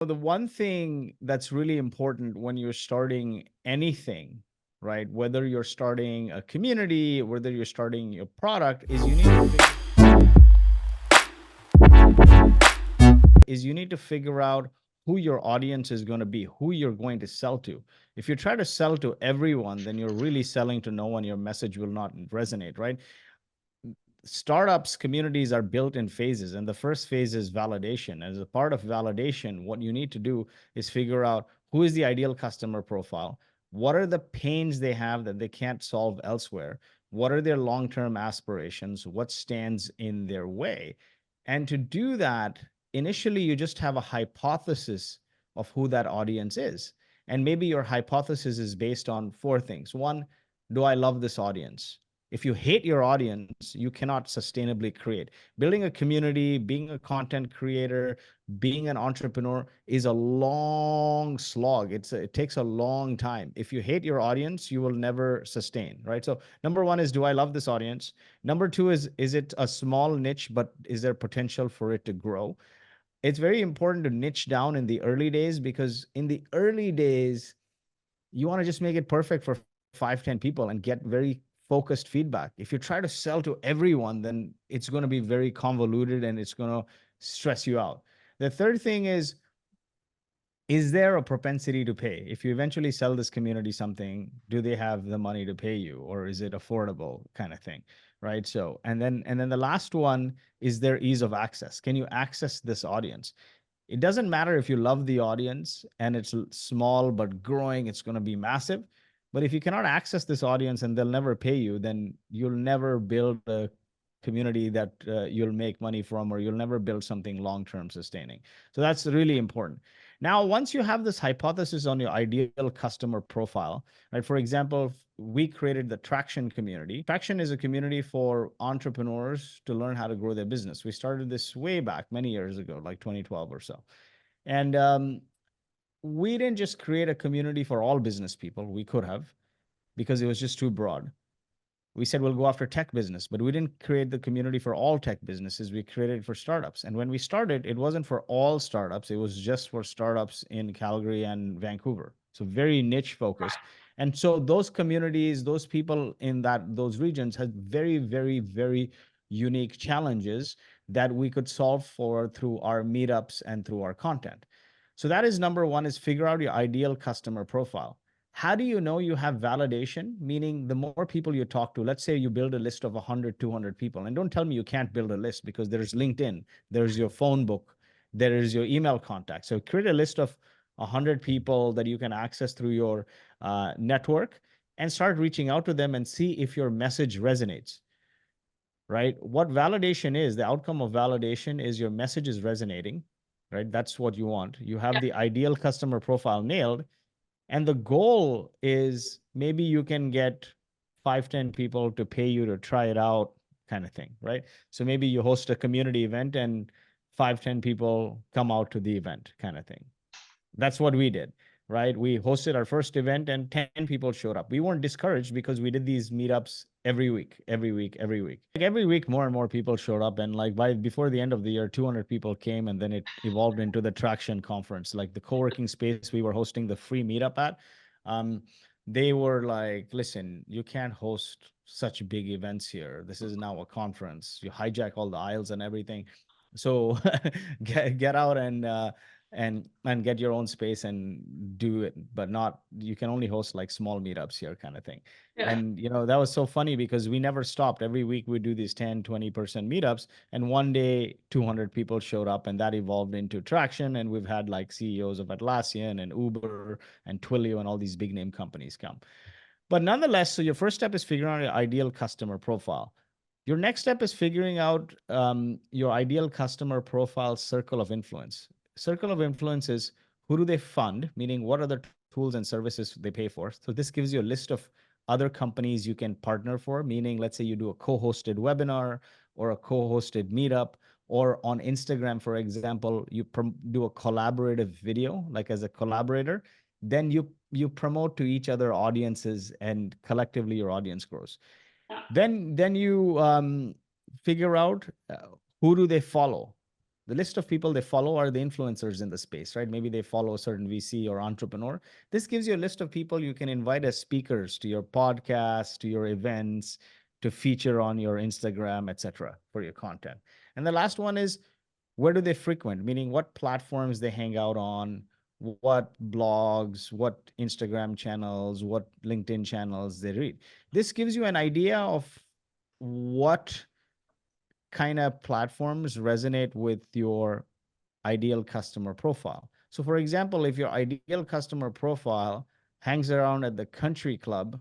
The one thing that's really important when you're starting anything, right? Whether you're starting a community, whether you're starting your product, you need to figure out who your audience is going to be, who you're going to sell to. If you try to sell to everyone, then you're really selling to no one. Your message will not resonate, right? Startups communities are built in phases, and the first phase is validation. As a part of validation, what you need to do is figure out who is the ideal customer profile, what are the pains they have that they can't solve elsewhere, what are their long-term aspirations, what stands in their way. And to do that, initially you just have a hypothesis of who that audience is, and maybe your hypothesis is based on four things. One, do I love this audience? If you hate your audience, you cannot sustainably create. Building a community, being a content creator, being an entrepreneur is a long slog. It takes a long time. If you hate your audience, you will never sustain, right? So number one is, do I love this audience? Number two is it a small niche, but is there potential for it to grow? It's very important to niche down in the early days, because in the early days, you want to just make it perfect for 5, 10 people and get very focused feedback. If you try to sell to everyone, then it's going to be very convoluted and it's going to stress you out. The third thing is there a propensity to pay? If you eventually sell this community something, do they have the money to pay you, or is it affordable, kind of thing, right? So, and then the last one is their ease of access. Can you access this audience? It doesn't matter if you love the audience and it's small but growing, it's going to be massive. But if you cannot access this audience and they'll never pay you, then you'll never build a community that you'll make money from, or you'll never build something long term sustaining. So that's really important. Now, once you have this hypothesis on your ideal customer profile, right? For example, we created the Traction community. Traction is a community for entrepreneurs to learn how to grow their business. We started this way back many years ago, like 2012 or so. And we didn't just create a community for all business people. We could have, because it was just too broad. We said we'll go after tech business, but we didn't create the community for all tech businesses. We created it for startups. And when we started, it wasn't for all startups. It was just for startups in Calgary and Vancouver. So very niche focused. And so those communities, those people in those regions had very, very, very unique challenges that we could solve for through our meetups and through our content. So that is number one, is figure out your ideal customer profile. How do you know you have validation? Meaning, the more people you talk to, let's say you build a list of 100, 200 people, and don't tell me you can't build a list, because there's LinkedIn, there's your phone book, there is your email contact. So create a list of 100 people that you can access through your network, and start reaching out to them and see if your message resonates, right? What validation is, the outcome of validation is your message is resonating, right? That's what you want. You have the ideal customer profile nailed. And the goal is, maybe you can get 5, 10 people to pay you to try it out, kind of thing, right? So maybe you host a community event and 5, 10 people come out to the event, kind of thing. That's what we did, right? We hosted our first event and 10 people showed up. We weren't discouraged, because we did these meetups every week, every week, every week. Like every week, more and more people showed up. And like before the end of the year, 200 people came, and then it evolved into the Traction conference, like the co-working space we were hosting the free meetup at. Um, they were like, listen, you can't host such big events here. This is now a conference. You hijack all the aisles and everything. So get out and get your own space and do it, but not, you can only host like small meetups here, kind of thing. Yeah. And that was so funny, because we never stopped. Every week we do these 10, 20% meetups, and one day 200 people showed up, and that evolved into Traction. And we've had like CEOs of Atlassian and Uber and Twilio and all these big name companies come. But nonetheless, so your first step is figuring out your ideal customer profile. Your next step is figuring out your ideal customer profile circle of influence. Circle of influence is, who do they fund? Meaning, what are the tools and services they pay for? So this gives you a list of other companies you can partner for. Meaning, let's say you do a co-hosted webinar or a co-hosted meetup, or on Instagram, for example, you do a collaborative video, like as a collaborator. Then you promote to each other audiences, and collectively your audience grows. Then you figure out who do they follow. The list of people they follow are the influencers in the space, right? Maybe they follow a certain VC or entrepreneur. This gives you a list of people you can invite as speakers to your podcast, to your events, to feature on your Instagram, etc., for your content. And the last one is, where do they frequent? Meaning, what platforms they hang out on, what blogs, what Instagram channels, what LinkedIn channels they read. This gives you an idea of what kind of platforms resonate with your ideal customer profile. So, for example, if your ideal customer profile hangs around at the country club,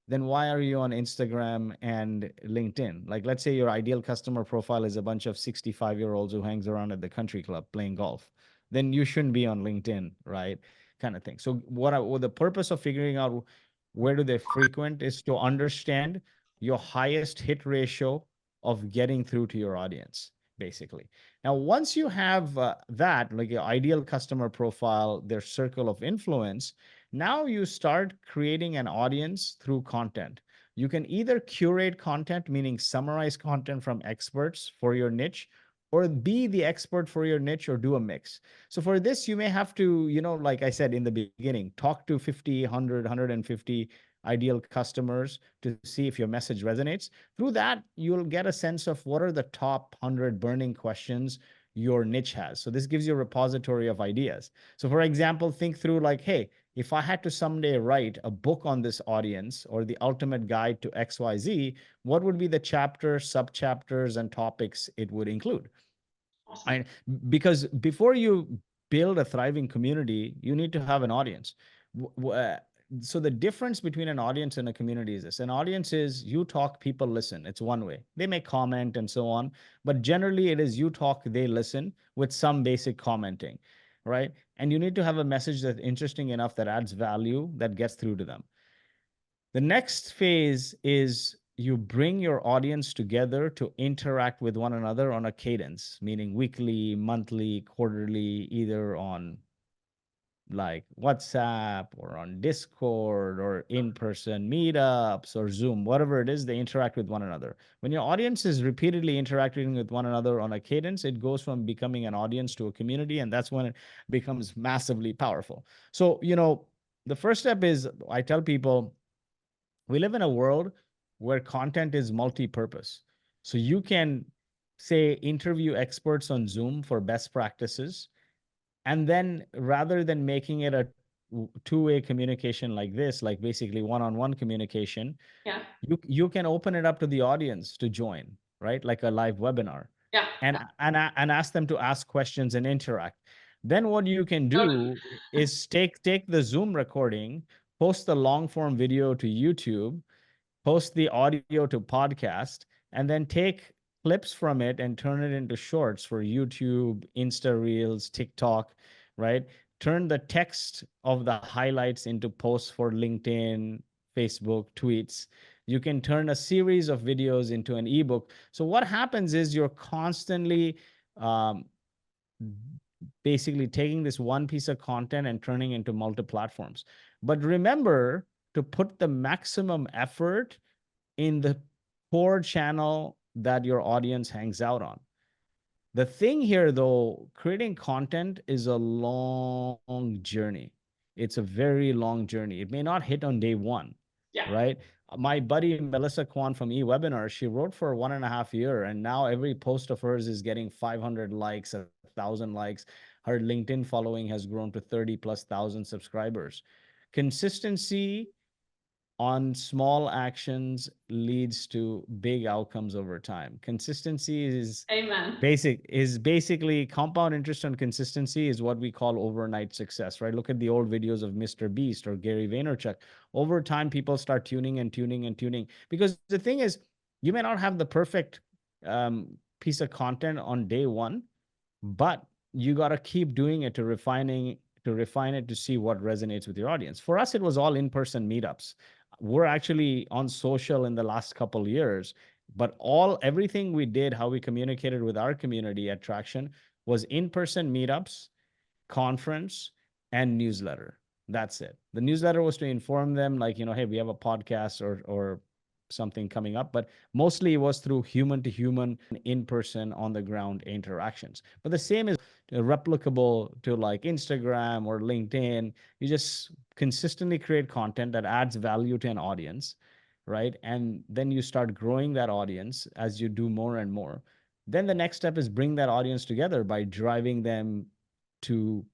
then why are you on Instagram and LinkedIn? Like, let's say your ideal customer profile is a bunch of 65-year-olds who hangs around at the country club playing golf. Then you shouldn't be on LinkedIn, right? Kind of thing. So, what the purpose of figuring out where do they frequent is to understand your highest hit ratio of getting through to your audience, basically. Now, once you have that, like your ideal customer profile, their circle of influence, now you start creating an audience through content. You can either curate content, meaning summarize content from experts for your niche, or be the expert for your niche, or do a mix. So for this, you may have to, like I said in the beginning, talk to 50, 100, 150 ideal customers to see if your message resonates. Through that, you'll get a sense of what are the top 100 burning questions your niche has. So this gives you a repository of ideas. So for example, think through like, hey, if I had to someday write a book on this audience or the ultimate guide to XYZ, what would be the chapters, subchapters, and topics it would include? Awesome. I, because before you build a thriving community, you need to have an audience. So the difference between an audience and a community is this: an audience is you talk, people listen. It's one way. They may comment and so on, but generally it is you talk, they listen with some basic commenting, right? And you need to have a message that's interesting enough that adds value that gets through to them. The next phase is you bring your audience together to interact with one another on a cadence, meaning weekly, monthly, quarterly, either on like WhatsApp or on Discord or in-person meetups or Zoom, whatever it is, they interact with one another. When your audience is repeatedly interacting with one another on a cadence, it goes from becoming an audience to a community, and that's when it becomes massively powerful. So, the first step is I tell people we live in a world where content is multi-purpose. So you can say interview experts on Zoom for best practices, and then rather than making it a two-way communication like this, like basically one-on-one communication, Yeah. you can open it up to the audience to join, right? Like a live webinar, Yeah. and and ask them to ask questions and interact. Then what you can Totally. do is take the Zoom recording, post the long form video to YouTube, post the audio to podcast, and then take clips from it and turn it into shorts for YouTube, Insta Reels, TikTok, right? Turn the text of the highlights into posts for LinkedIn, Facebook, tweets. You can turn a series of videos into an ebook. So what happens is you're constantly um, basically taking this one piece of content and turning into multi platforms. But remember to put the maximum effort in the core channel that your audience hangs out on. The thing here, though, creating content is a long journey. It's a very long journey. It may not hit on day one, Yeah. right? My buddy Melissa Kwan from eWebinar, she wrote for 1.5 years, and now every post of hers is getting 500 likes, 1,000 likes. Her LinkedIn following has grown to 30 plus thousand subscribers. Consistency on small actions leads to big outcomes over time. Consistency Amen. is basically compound interest on consistency is what we call overnight success, right? Look at the old videos of Mr. Beast or Gary Vaynerchuk. Over time, people start tuning and tuning and tuning, because the thing is, you may not have the perfect piece of content on day one, but you got to keep doing it to refine it to see what resonates with your audience. For us, it was all in-person meetups. We're actually on social in the last couple years, but everything we did, how we communicated with our community at Traction, was in-person meetups, conference, and newsletter. That's it. The newsletter was to inform them, like, hey, we have a podcast or something coming up, but mostly it was through human to human, in person, on the ground interactions. But the same is replicable to like Instagram or LinkedIn. You just consistently create content that adds value to an audience, right? And then you start growing that audience as you do more and more. Then the next step is bring that audience together by driving them to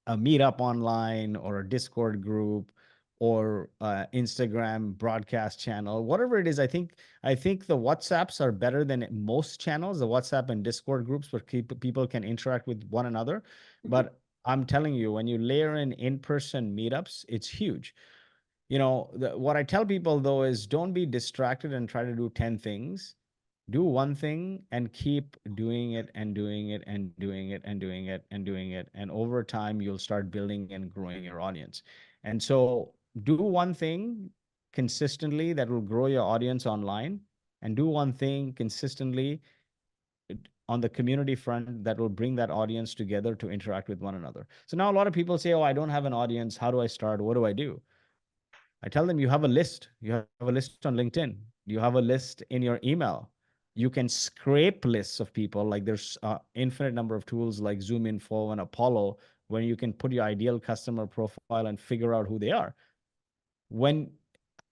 a meetup online or a Discord group or Instagram broadcast channel, whatever it is. I think the WhatsApps are better than most channels, the WhatsApp and Discord groups where people can interact with one another. Mhm. But I'm telling you, when you layer in person meetups, it's huge. What I tell people though is don't be distracted and try to do 10 things. Do one thing and keep doing it and doing it and doing it and doing it and doing it. And over time, you'll start building and growing your audience. And so do one thing consistently that will grow your audience online, and do one thing consistently on the community front that will bring that audience together to interact with one another. So now a lot of people say, oh, I don't have an audience. How do I start? What do I do? I tell them you have a list. You have a list on LinkedIn. You have a list in your email. You can scrape lists of people. Like there's infinite number of tools like Zoom Info and Apollo where you can put your ideal customer profile and figure out who they are. When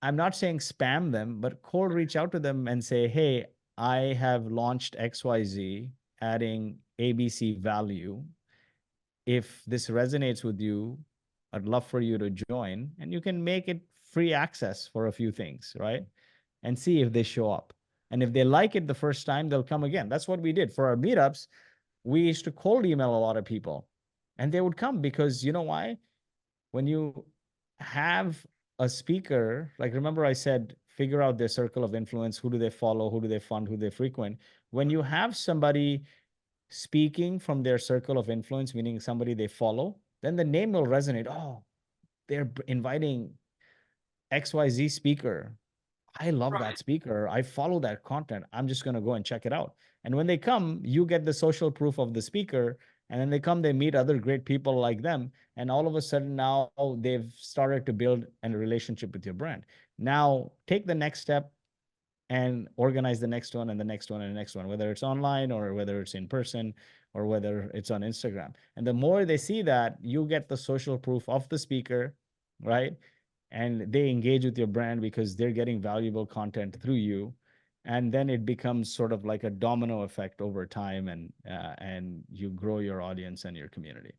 I'm not saying spam them, but cold reach out to them and say, hey, I have launched XYZ, adding ABC value. If this resonates with you, I'd love for you to join. And you can make it free access for a few things, right? And see if they show up. And if they like it the first time, they'll come again. That's what we did for our meetups. We used to cold email a lot of people, and they would come because you know why? When you have a speaker, like remember I said, figure out their circle of influence. Who do they follow? Who do they fund? Who do they frequent? When you have somebody speaking from their circle of influence, meaning somebody they follow, then the name will resonate. Oh, they're inviting XYZ speaker. I love that Right. speaker. I follow that content. I'm just going to go and check it out. And when they come, you get the social proof of the speaker. And then they come, they meet other great people like them. And all of a sudden now they've started to build a relationship with your brand. Now take the next step and organize the next one and the next one and the next one, whether it's online or whether it's in person or whether it's on Instagram. And the more they see that, you get the social proof of the speaker, right? And they engage with your brand because they're getting valuable content through you. And then it becomes sort of like a domino effect over time, and you grow your audience and your community.